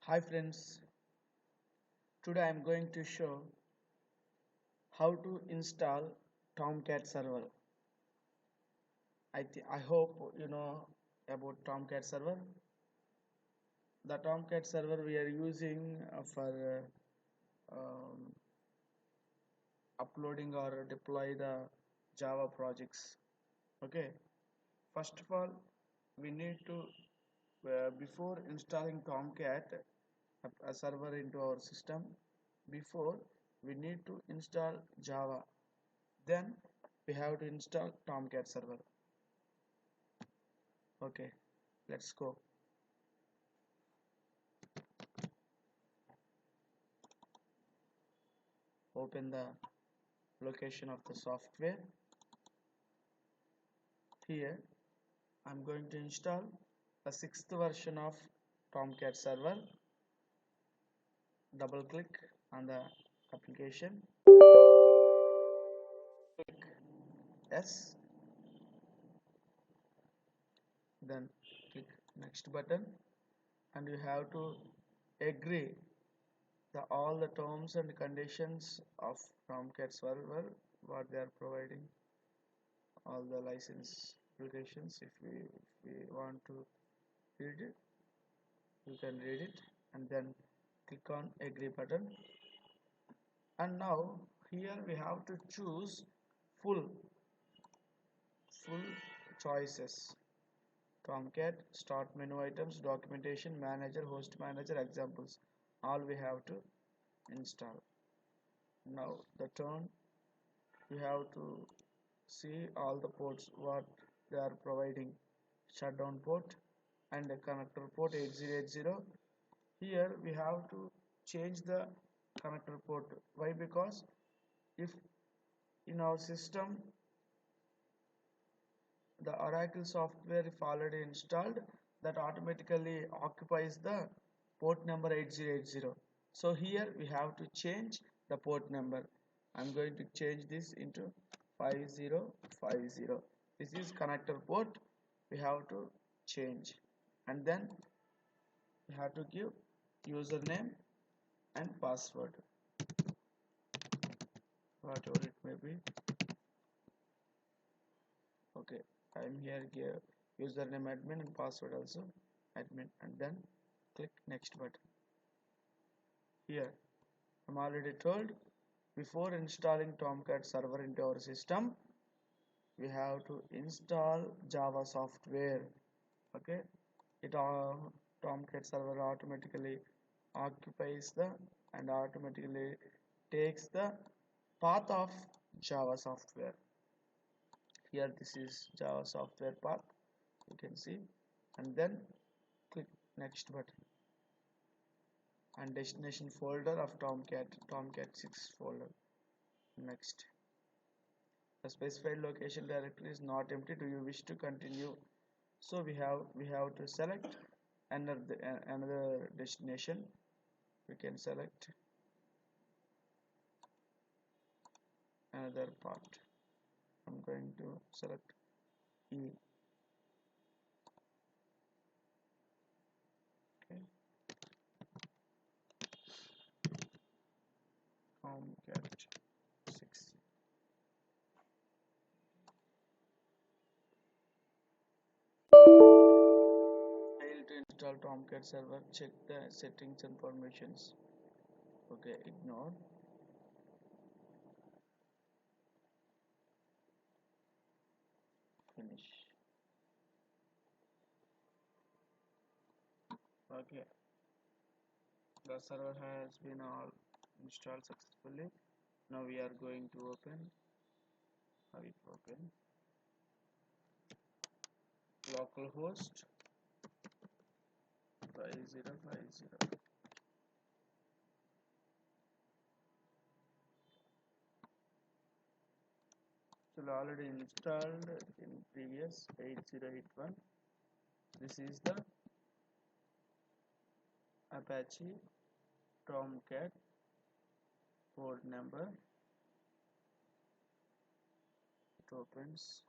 Hi friends, today I am going to show how to install Tomcat server. I hope you know about Tomcat server. The Tomcat server we are using for uploading or deploy the Java projects. Okay, first of all, we need to before installing Tomcat a server into our system, before we need to install Java. Then we have to install Tomcat server. Okay, let's go. Open the location of the software. Here I'm going to install the sixth version of Tomcat server. Double click on the application. Click yes. Then click next button, and you have to agree all the terms and conditions of Tomcat server, what they are providing, all the license applications. If we want to read it, you can read it, and then click on agree button. And now here we have to choose full full choices: Tomcat, start menu items, documentation, manager, host manager, examples. All we have to install. Now the turn, we have to see all the ports what they are providing: shutdown port and a connector port 8080. Here we have to change the connector port. Why? Because if in our system the Oracle software if already installed, that automatically occupies the port number 8080. So here we have to change the port number. I'm going to change this into 5050. This is connector port. We have to change, and then we have to give username and password, whatever it may be. Okay, I'm here give username admin and password also admin, and then click next button. Here I'm already told, before installing Tomcat server into our system, we have to install Java software. Okay, it Tomcat server automatically occupies the and automatically takes the path of Java software. Here this is Java software path, you can see, and then click next button, and destination folder of Tomcat 6 folder. Next, the specified location directory is not empty. Do you wish to continue? So we have to select another destination. We can select another part. I'm going to select E. Okay, Tomcat 6. Fail to install Tomcat server. Check the settings and permissions. Okay, ignore. Finish. Okay, the server has been all installed successfully. Now we are going to open. How it open? Localhost 5050. So already installed in previous 8081. This is the Apache Tomcat port number. It opens.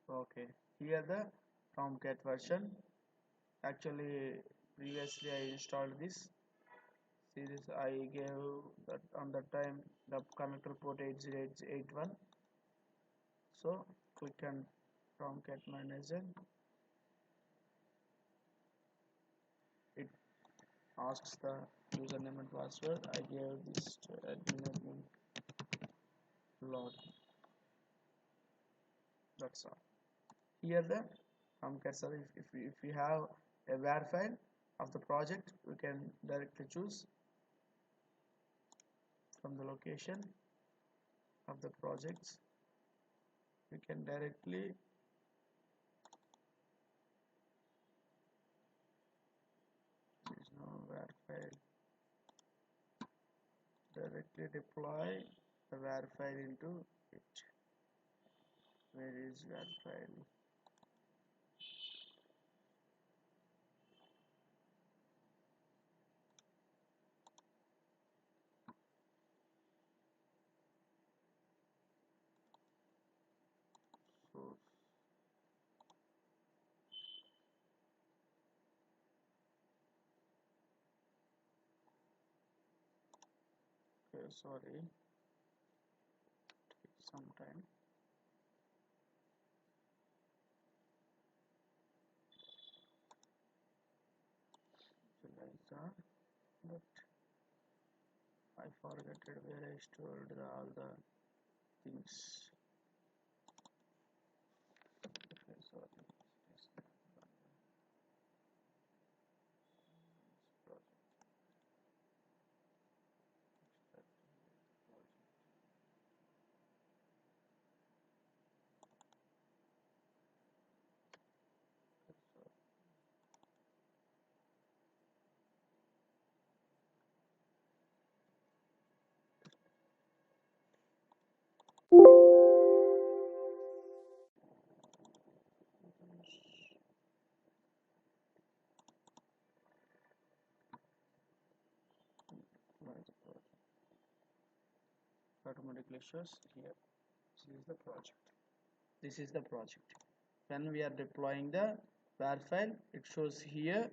Okay, here the Tomcat version, actually previously I installed this series. I gave that on that time the connector port 80881. So click on tomcat manager. It asks the username and password. I gave this to admin log. That's all. Here the tomcat server, if we have a var file of the project, we can directly choose from the location of the projects. We can directly no var file, directly deploy the var file into it. Where is var file? So okay, sorry, take some time. Eliza, but I forgot where I stored all the things. Okay, sorry. Automatically shows here. This is the project. This is the project. When we are deploying the var file, it shows here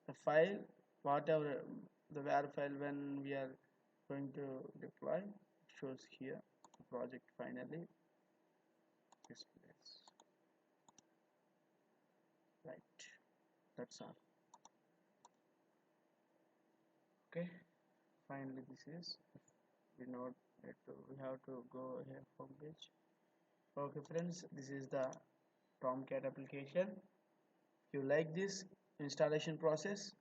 the file, whatever the var file when we are going to deploy, it shows here the project finally displays. Right, that's all. Okay, finally this is we have to go here home page. Okay friends, this is the tomcat application. If you like this installation process,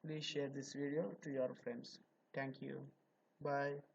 please share this video to your friends. Thank you. Bye.